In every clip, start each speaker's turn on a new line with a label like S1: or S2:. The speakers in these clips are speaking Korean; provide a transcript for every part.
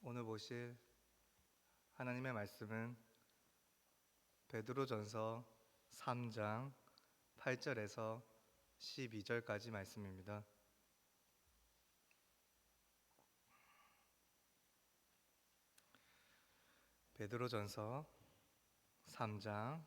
S1: 오늘 보실 하나님의 말씀은 베드로전서 3장 8절에서 12절까지 말씀입니다. 베드로전서 3장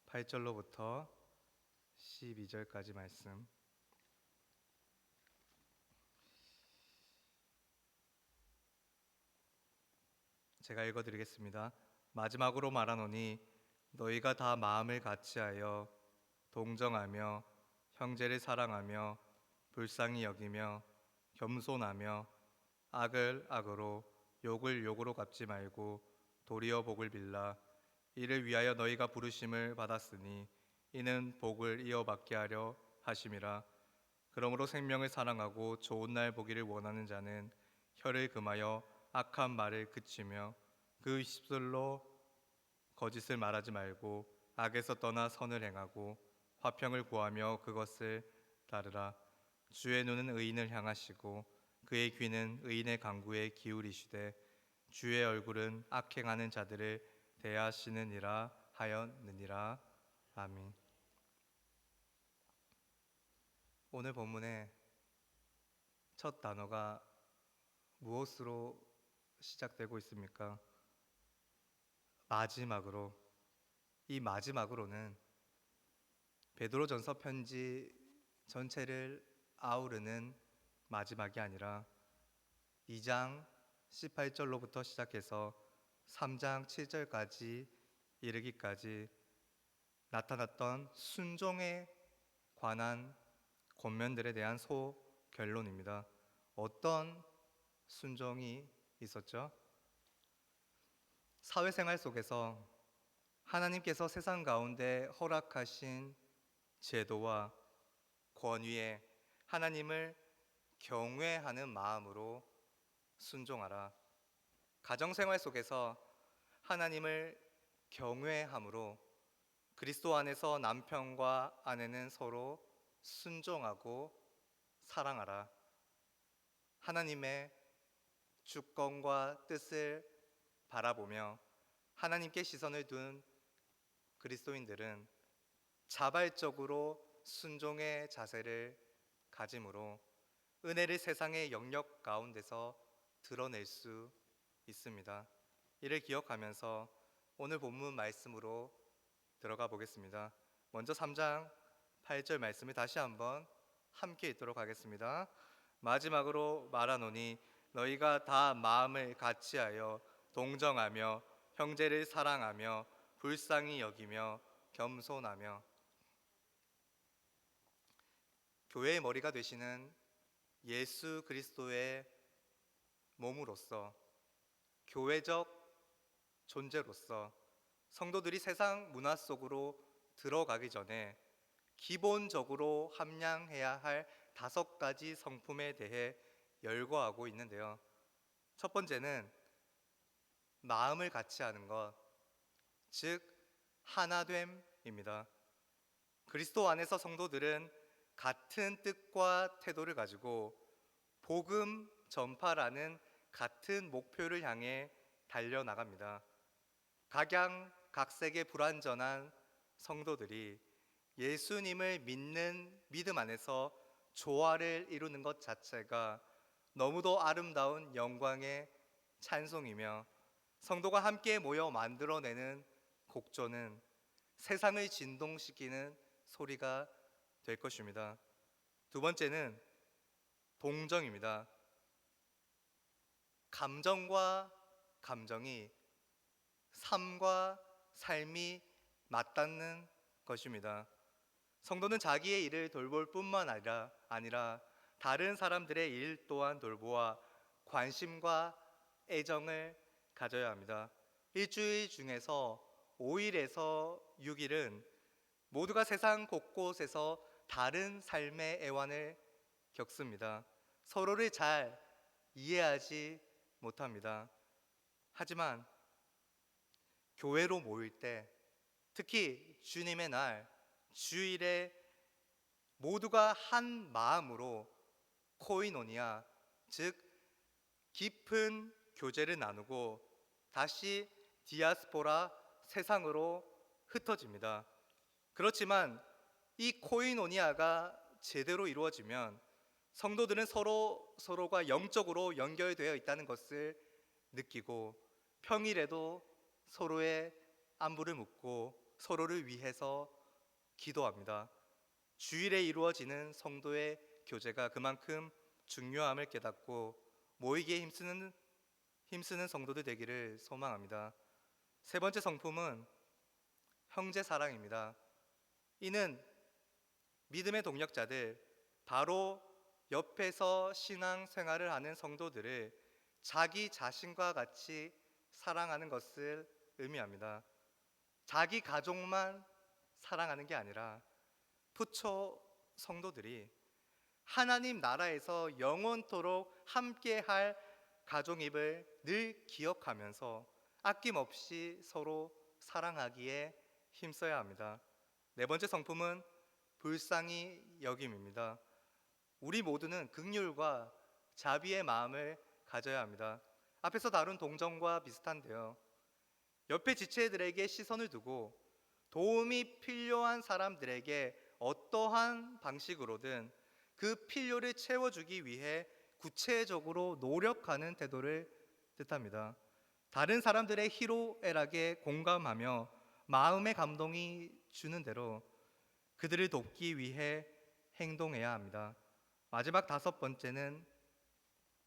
S1: 8절로부터 12절까지 말씀. 제가 읽어드리겠습니다. 마지막으로 말하노니 너희가 다 마음을 같이하여 동정하며 형제를 사랑하며 불쌍히 여기며 겸손하며 악을 악으로 욕을 욕으로 갚지 말고 도리어 복을 빌라. 이를 위하여 너희가 부르심을 받았으니 이는 복을 이어받게 하려 하심이라. 그러므로 생명을 사랑하고 좋은 날 보기를 원하는 자는 혀를 금하여 악한 말을 그치며 그 입술로 거짓을 말하지 말고 악에서 떠나 선을 행하고 화평을 구하며 그것을 따르라. 주의 눈은 의인을 향하시고 그의 귀는 의인의 간구에 기울이시되 주의 얼굴은 악행하는 자들을 대하시느니라 하였느니라. 아멘. 오늘 본문의 첫 단어가 무엇으로 시작되고 있습니까? 마지막으로. 이 마지막으로는 베드로전서 편지 전체를 아우르는 마지막이 아니라 2장 18절로부터 시작해서 3장 7절까지 이르기까지 나타났던 순종에 관한 권면들에 대한 소결론입니다. 어떤 순종이 있었죠? 사회생활 속에서 하나님께서 세상 가운데 허락하신 제도와 권위에 하나님을 경외하는 마음으로 순종하라. 가정생활 속에서 하나님을 경외함으로 그리스도 안에서 남편과 아내는 서로 순종하고 사랑하라. 하나님의 주권과 뜻을 바라보며 하나님께 시선을 둔 그리스도인들은 자발적으로 순종의 자세를 가짐으로 은혜를 세상의 영역 가운데서 드러낼 수 있습니다. 이를 기억하면서 오늘 본문 말씀으로 들어가 보겠습니다. 먼저 3장 8절 말씀을 다시 한번 함께 읽도록 하겠습니다. 마지막으로 말하노니 너희가 다 마음을 같이하여 동정하며 형제를 사랑하며 불쌍히 여기며 겸손하며. 교회의 머리가 되시는 예수 그리스도의 몸으로서, 교회적 존재로서 성도들이 세상 문화 속으로 들어가기 전에 기본적으로 함량해야 할 5가지 성품에 대해 열거하고 있는데요. 첫 번째는 마음을 같이 하는 것, 즉 하나됨입니다. 그리스도 안에서 성도들은 같은 뜻과 태도를 가지고 복음 전파라는 같은 목표를 향해 달려나갑니다. 각양각색의 불완전한 성도들이 예수님을 믿는 믿음 안에서 조화를 이루는 것 자체가 너무도 아름다운 영광의 찬송이며, 성도가 함께 모여 만들어내는 곡조는 세상을 진동시키는 소리가 될 것입니다. 두 번째는 동정입니다. 감정과 감정이, 삶과 삶이 맞닿는 것입니다. 성도는 자기의 일을 돌볼 뿐만 아니라 다른 사람들의 일 또한 돌보아 관심과 애정을 가져야 합니다. 일주일 중에서 5일에서 6일은 모두가 세상 곳곳에서 다른 삶의 애환을 겪습니다. 서로를 잘 이해하지 못합니다. 하지만 교회로 모일 때, 특히 주님의 날, 주일에 모두가 한 마음으로 코이노니아, 즉 깊은 교제를 나누고 다시 디아스포라 세상으로 흩어집니다. 그렇지만 이 코이노니아가 제대로 이루어지면 성도들은 서로가 영적으로 연결되어 있다는 것을 느끼고 평일에도 서로의 안부를 묻고 서로를 위해서 기도합니다. 주일에 이루어지는 성도의 교제가 그만큼 중요함을 깨닫고 모이기에 힘쓰는 성도들 되기를 소망합니다. 세 번째 성품은 형제 사랑입니다. 이는 믿음의 동력자들, 바로 옆에서 신앙 생활을 하는 성도들을 자기 자신과 같이 사랑하는 것을 의미합니다. 자기 가족만 사랑하는 게 아니라 부처 성도들이 하나님 나라에서 영원토록 함께할 가족임을 늘 기억하면서 아낌없이 서로 사랑하기에 힘써야 합니다. 네 번째 성품은 불쌍히 여김입니다. 우리 모두는 긍휼과 자비의 마음을 가져야 합니다. 앞에서 다룬 동정과 비슷한데요. 옆에 지체들에게 시선을 두고 도움이 필요한 사람들에게 어떠한 방식으로든 그 필요를 채워주기 위해 구체적으로 노력하는 태도를 뜻합니다. 다른 사람들의 희로애락에 공감하며 마음의 감동이 주는 대로 그들을 돕기 위해 행동해야 합니다. 마지막 다섯 번째는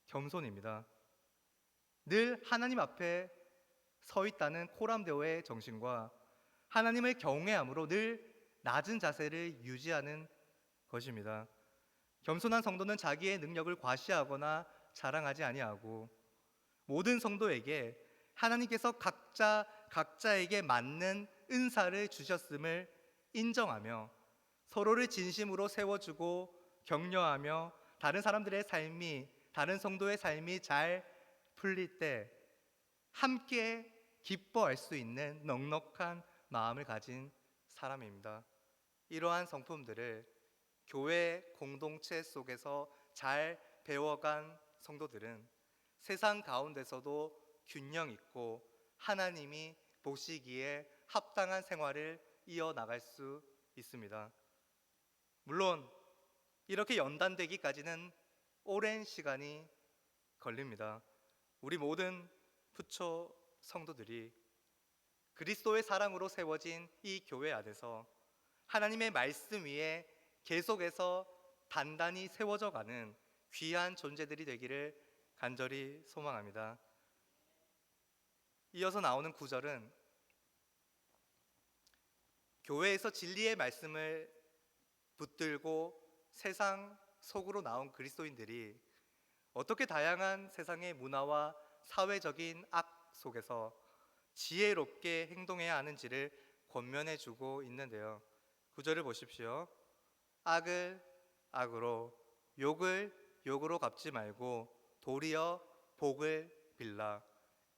S1: 겸손입니다. 늘 하나님 앞에 서 있다는 코람데오의 정신과 하나님을 경외함으로 늘 낮은 자세를 유지하는 것입니다. 겸손한 성도는 자기의 능력을 과시하거나 자랑하지 아니하고 모든 성도에게 하나님께서 각자에게 맞는 은사를 주셨음을 인정하며 서로를 진심으로 세워주고 격려하며 다른 성도의 삶이 잘 풀릴 때 함께 기뻐할 수 있는 넉넉한 마음을 가진 사람입니다. 이러한 성품들을 교회 공동체 속에서 잘 배워간 성도들은 세상 가운데서도 균형 있고 하나님이 보시기에 합당한 생활을 이어나갈 수 있습니다. 물론 이렇게 연단되기까지는 오랜 시간이 걸립니다. 우리 모든 부처 성도들이 그리스도의 사랑으로 세워진 이 교회 안에서 하나님의 말씀 위에 계속해서 단단히 세워져 가는 귀한 존재들이 되기를 간절히 소망합니다. 이어서 나오는 구절은 교회에서 진리의 말씀을 붙들고 세상 속으로 나온 그리스도인들이 어떻게 다양한 세상의 문화와 사회적인 악 속에서 지혜롭게 행동해야 하는지를 권면해 주고 있는데요. 구절을 보십시오. 악을 악으로, 욕을 욕으로 갚지 말고 도리어 복을 빌라.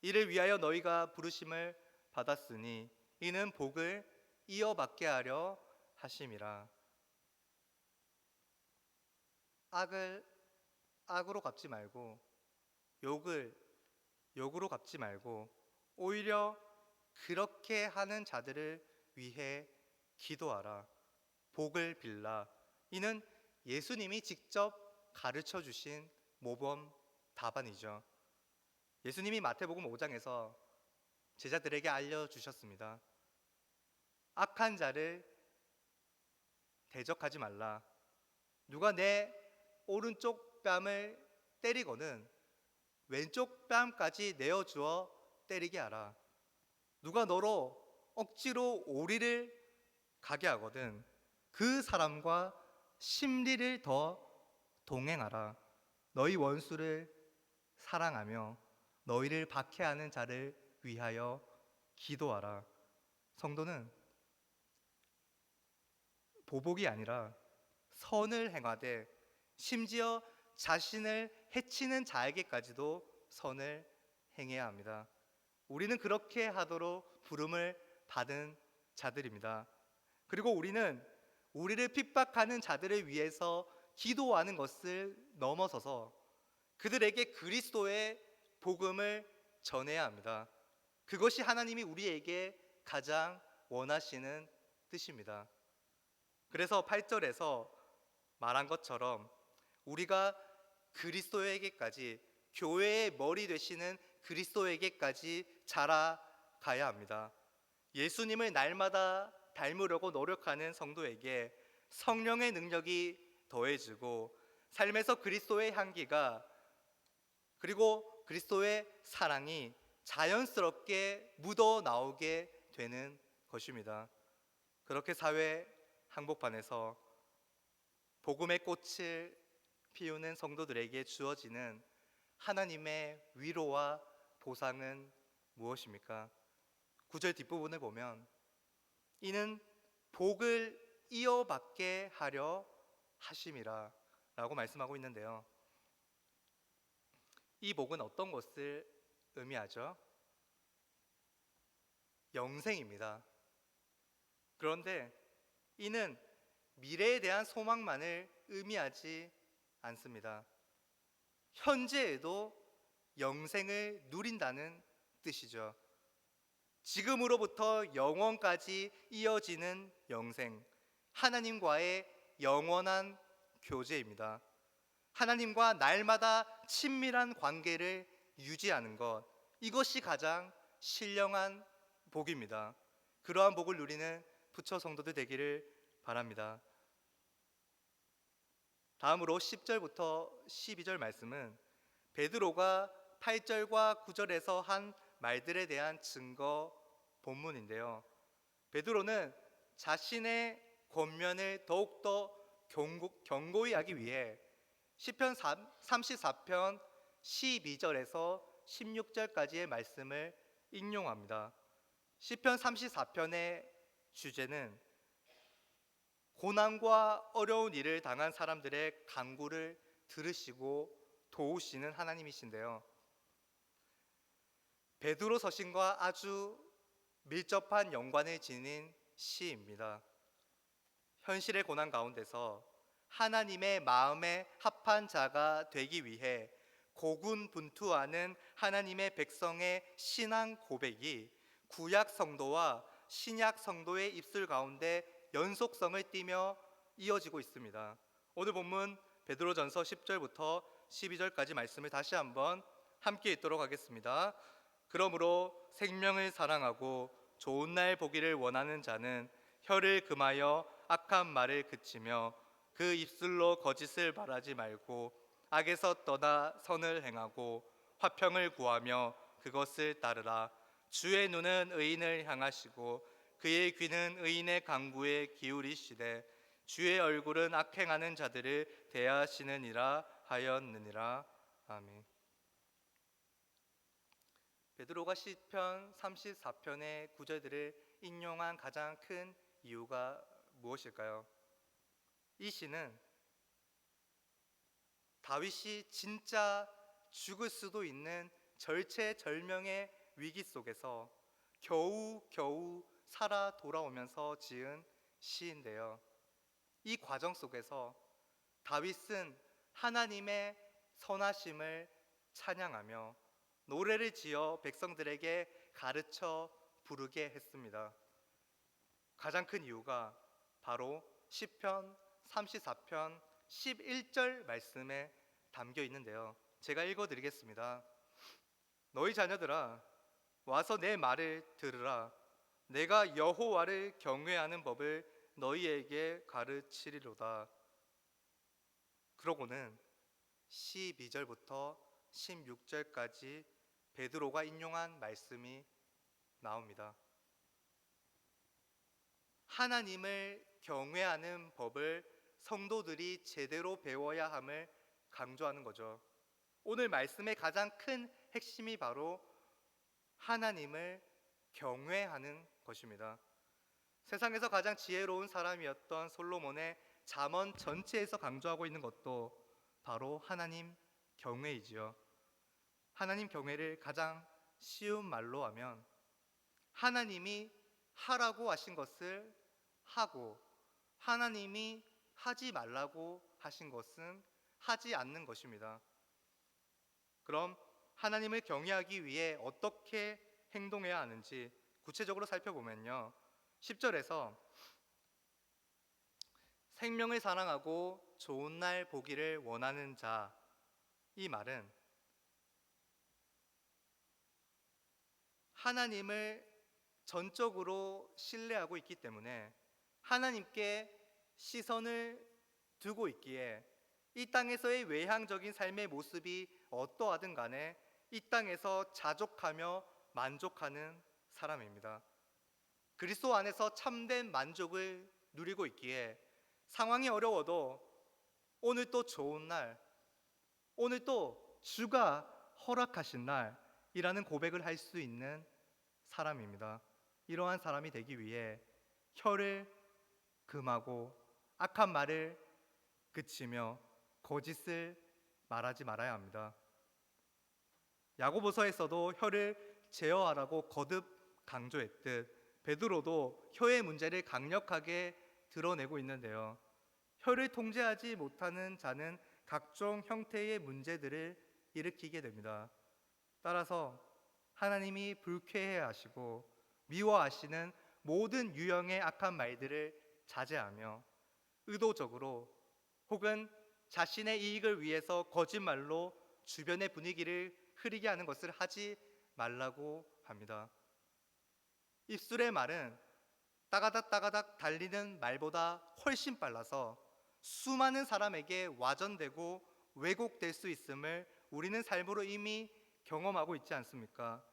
S1: 이를 위하여 너희가 부르심을 받았으니 이는 복을 이어받게 하려 하심이라. 악을 악으로 갚지 말고 욕을 욕으로 갚지 말고 오히려 그렇게 하는 자들을 위해 기도하라. 복을 빌라. 이는 예수님이 직접 가르쳐 주신 모범 답안이죠. 예수님이 마태복음 5장에서 제자들에게 알려주셨습니다. 악한 자를 대적하지 말라. 누가 내 오른쪽 뺨을 때리거든 왼쪽 뺨까지 내어주어 때리게 하라. 누가 너로 억지로 오리를 가게 하거든 그 사람과 심리를 더 동행하라. 너희 원수를 사랑하며 너희를 박해하는 자를 위하여 기도하라. 성도는 보복이 아니라 선을 행하되 심지어 자신을 해치는 자에게까지도 선을 행해야 합니다. 우리는 그렇게 하도록 부름을 받은 자들입니다. 그리고 우리는 우리를 핍박하는 자들을 위해서 기도하는 것을 넘어서서 그들에게 그리스도의 복음을 전해야 합니다. 그것이 하나님이 우리에게 가장 원하시는 뜻입니다. 그래서 8절에서 말한 것처럼 우리가 그리스도에게까지, 교회의 머리 되시는 그리스도에게까지 자라가야 합니다. 예수님을 날마다 닮으려고 노력하는 성도에게 성령의 능력이 더해지고 삶에서 그리스도의 향기가, 그리고 그리스도의 사랑이 자연스럽게 묻어 나오게 되는 것입니다. 그렇게 사회 한복판에서 복음의 꽃을 피우는 성도들에게 주어지는 하나님의 위로와 보상은 무엇입니까? 9절 뒷부분을 보면 이는 복을 이어받게 하려 하심이라 라고 말씀하고 있는데요, 이 복은 어떤 것을 의미하죠? 영생입니다. 그런데 이는 미래에 대한 소망만을 의미하지 않습니다. 현재에도 영생을 누린다는 뜻이죠. 지금으로부터 영원까지 이어지는 영생, 하나님과의 영원한 교제입니다. 하나님과 날마다 친밀한 관계를 유지하는 것, 이것이 가장 신령한 복입니다. 그러한 복을 누리는 부처 성도들 되기를 바랍니다. 다음으로 10절부터 12절 말씀은 베드로가 8절과 9절에서 한 말들에 대한 증거 본문인데요, 베드로는 자신의 권면을 더욱더 견고히 하기 위해 시편 34편 12절에서 16절까지의 말씀을 인용합니다. 시편 34편의 주제는 고난과 어려운 일을 당한 사람들의 간구를 들으시고 도우시는 하나님이신데요, 베드로 서신과 아주 밀접한 연관을 지닌 시입니다. 현실의 고난 가운데서 하나님의 마음에 합한 자가 되기 위해 고군분투하는 하나님의 백성의 신앙 고백이 구약 성도와 신약 성도의 입술 가운데 연속성을 띠며 이어지고 있습니다. 오늘 본문 베드로전서 10절부터 12절까지 말씀을 다시 한번 함께 읽도록 하겠습니다. 그러므로 생명을 사랑하고 좋은 날 보기를 원하는 자는 혀를 금하여 악한 말을 그치며 그 입술로 거짓을 말하지 말고 악에서 떠나 선을 행하고 화평을 구하며 그것을 따르라. 주의 눈은 의인을 향하시고 그의 귀는 의인의 간구에 기울이시되 주의 얼굴은 악행하는 자들을 대하시느니라 하였느니라. 아멘. 베드로가 시편 34편의 구절들을 인용한 가장 큰 이유가 무엇일까요? 이 시는 다윗이 진짜 죽을 수도 있는 절체절명의 위기 속에서 겨우 살아 돌아오면서 지은 시인데요, 이 과정 속에서 다윗은 하나님의 선하심을 찬양하며 노래를 지어 백성들에게 가르쳐 부르게 했습니다. 가장 큰 이유가 바로 시편 34편 11절 말씀에 담겨 있는데요, 제가 읽어드리겠습니다. 너희 자녀들아 와서 내 말을 들으라. 내가 여호와를 경외하는 법을 너희에게 가르치리로다. 그러고는 12절부터 16절까지 베드로가 인용한 말씀이 나옵니다. 하나님을 경외하는 법을 성도들이 제대로 배워야 함을 강조하는 거죠. 오늘 말씀의 가장 큰 핵심이 바로 하나님을 경외하는 것입니다. 세상에서 가장 지혜로운 사람이었던 솔로몬의 잠언 전체에서 강조하고 있는 것도 바로 하나님 경외이지요. 하나님 경외를 가장 쉬운 말로 하면 하나님이 하라고 하신 것을 하고 하나님이 하지 말라고 하신 것은 하지 않는 것입니다. 그럼 하나님을 경외하기 위해 어떻게 행동해야 하는지 구체적으로 살펴보면요. 10절에서 생명을 사랑하고 좋은 날 보기를 원하는 자, 이 말은 하나님을 전적으로 신뢰하고 있기 때문에 하나님께 시선을 두고 있기에 이 땅에서의 외향적인 삶의 모습이 어떠하든 간에 이 땅에서 자족하며 만족하는 사람입니다. 그리스도 안에서 참된 만족을 누리고 있기에 상황이 어려워도 오늘 또 좋은 날, 오늘 또 주가 허락하신 날이라는 고백을 할 수 있는 사람입니다. 이러한 사람이 되기 위해 혀를 금하고 악한 말을 그치며 거짓을 말하지 말아야 합니다. 야고보서에서도 혀를 제어하라고 거듭 강조했듯 베드로도 혀의 문제를 강력하게 드러내고 있는데요. 혀를 통제하지 못하는 자는 각종 형태의 문제들을 일으키게 됩니다. 따라서 하나님이 불쾌해하시고 미워하시는 모든 유형의 악한 말들을 자제하며 의도적으로 혹은 자신의 이익을 위해서 거짓말로 주변의 분위기를 흐리게 하는 것을 하지 말라고 합니다. 입술의 말은 따가닥 따가닥 달리는 말보다 훨씬 빨라서 수많은 사람에게 와전되고 왜곡될 수 있음을 우리는 삶으로 이미 경험하고 있지 않습니까?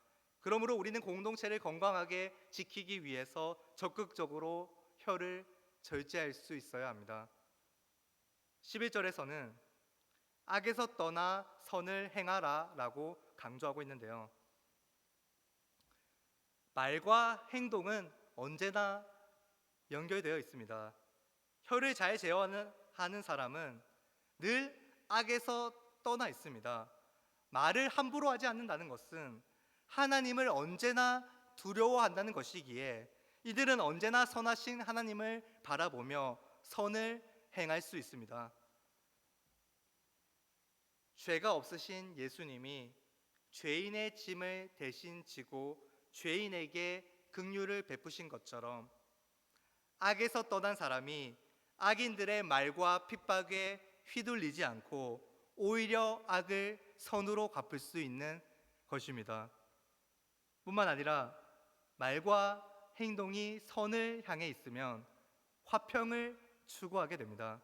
S1: 그러므로 우리는 공동체를 건강하게 지키기 위해서 적극적으로 혀를 절제할 수 있어야 합니다. 11절에서는 악에서 떠나 선을 행하라 라고 강조하고 있는데요. 말과 행동은 언제나 연결되어 있습니다. 혀를 잘 제어하는 사람은 늘 악에서 떠나 있습니다. 말을 함부로 하지 않는다는 것은 하나님을 언제나 두려워한다는 것이기에 이들은 언제나 선하신 하나님을 바라보며 선을 행할 수 있습니다. 죄가 없으신 예수님이 죄인의 짐을 대신 지고 죄인에게 긍휼을 베푸신 것처럼 악에서 떠난 사람이 악인들의 말과 핍박에 휘둘리지 않고 오히려 악을 선으로 갚을 수 있는 것입니다. 뿐만 아니라 말과 행동이 선을 향해 있으면 화평을 추구하게 됩니다.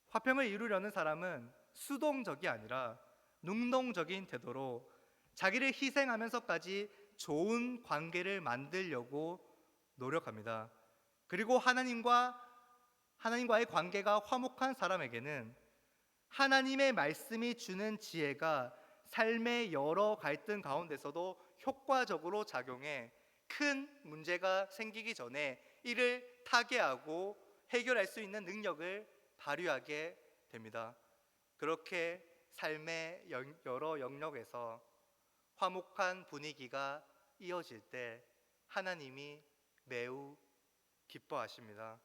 S1: 화평을 이루려는 사람은 수동적이 아니라 능동적인 태도로 자기를 희생하면서까지 좋은 관계를 만들려고 노력합니다. 그리고 하나님과의 관계가 화목한 사람에게는 하나님의 말씀이 주는 지혜가 삶의 여러 갈등 가운데서도 효과적으로 작용해 큰 문제가 생기기 전에 이를 타개하고 해결할 수 있는 능력을 발휘하게 됩니다. 그렇게 삶의 여러 영역에서 화목한 분위기가 이어질 때 하나님이 매우 기뻐하십니다.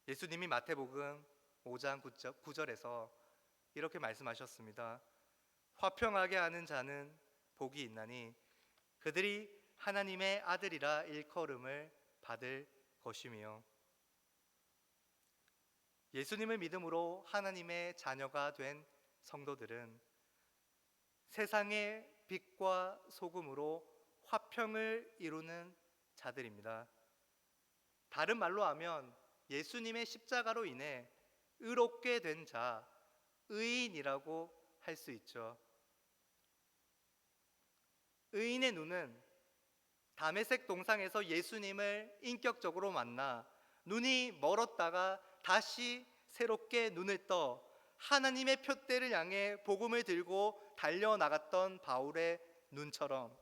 S1: 예수님이 마태복음 5장 9절에서 이렇게 말씀하셨습니다. 화평하게 하는 자는 복이 있나니 그들이 하나님의 아들이라 일컬음을 받을 것이며, 예수님을 믿음으로 하나님의 자녀가 된 성도들은 세상의 빛과 소금으로 화평을 이루는 자들입니다. 다른 말로 하면 예수님의 십자가로 인해 의롭게 된 자, 의인이라고 할 수 있죠. 의인의 눈은 다메섹 동상에서 예수님을 인격적으로 만나 눈이 멀었다가 다시 새롭게 눈을 떠 하나님의 푯대를 향해 복음을 들고 달려나갔던 바울의 눈처럼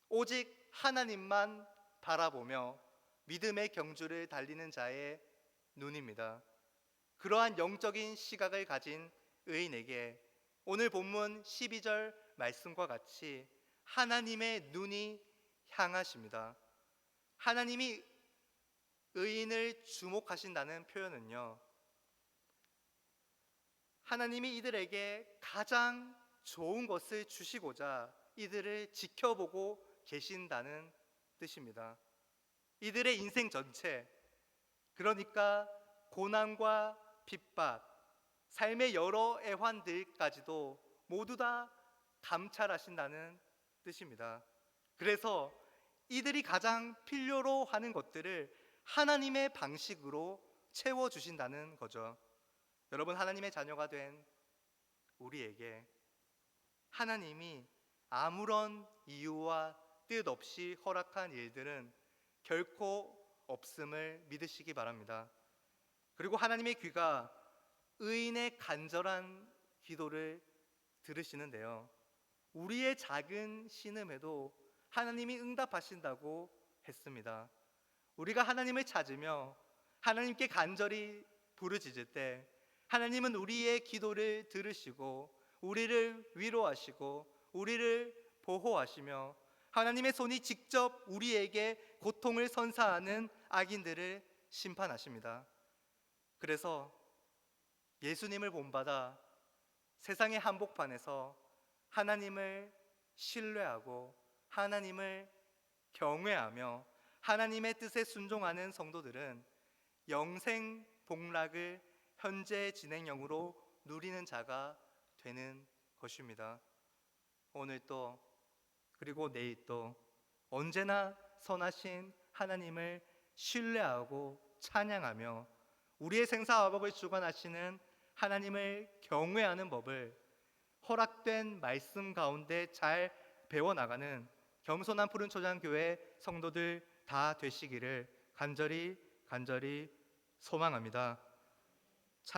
S1: 오직 하나님만 바라보며 믿음의 경주를 달리는 자의 눈입니다. 그러한 영적인 시각을 가진 의인에게 오늘 본문 12절 말씀과 같이 하나님의 눈이 향하십니다. 하나님이 의인을 주목하신다는 표현은요, 하나님이 이들에게 가장 좋은 것을 주시고자 이들을 지켜보고 계신다는 뜻입니다. 이들의 인생 전체, 그러니까 고난과 핍박, 삶의 여러 애환들까지도 모두 다 감찰하신다는 뜻입니다. 그래서 이들이 가장 필요로 하는 것들을 하나님의 방식으로 채워주신다는 거죠. 여러분, 하나님의 자녀가 된 우리에게 하나님이 아무런 이유와 뜻 없이 허락한 일들은 결코 없음을 믿으시기 바랍니다. 그리고 하나님의 귀가 의인의 간절한 기도를 들으시는데요, 우리의 작은 신음에도 하나님이 응답하신다고 했습니다. 우리가 하나님을 찾으며 하나님께 간절히 부르짖을 때 하나님은 우리의 기도를 들으시고 우리를 위로하시고 우리를 보호하시며 하나님의 손이 직접 우리에게 고통을 선사하는 악인들을 심판하십니다. 그래서 예수님을 본받아 세상의 한복판에서 하나님을 신뢰하고 하나님을 경외하며 하나님의 뜻에 순종하는 성도들은 영생 복락을 현재 진행형으로 누리는 자가 되는 것입니다. 오늘 또 그리고 내일 또 언제나 선하신 하나님을 신뢰하고 찬양하며 우리의 생사화복을 주관하시는 하나님을 경외하는 법을 허락된 말씀 가운데 잘 배워나가는 겸손한 푸른초장교회 성도들 다 되시기를 간절히 소망합니다.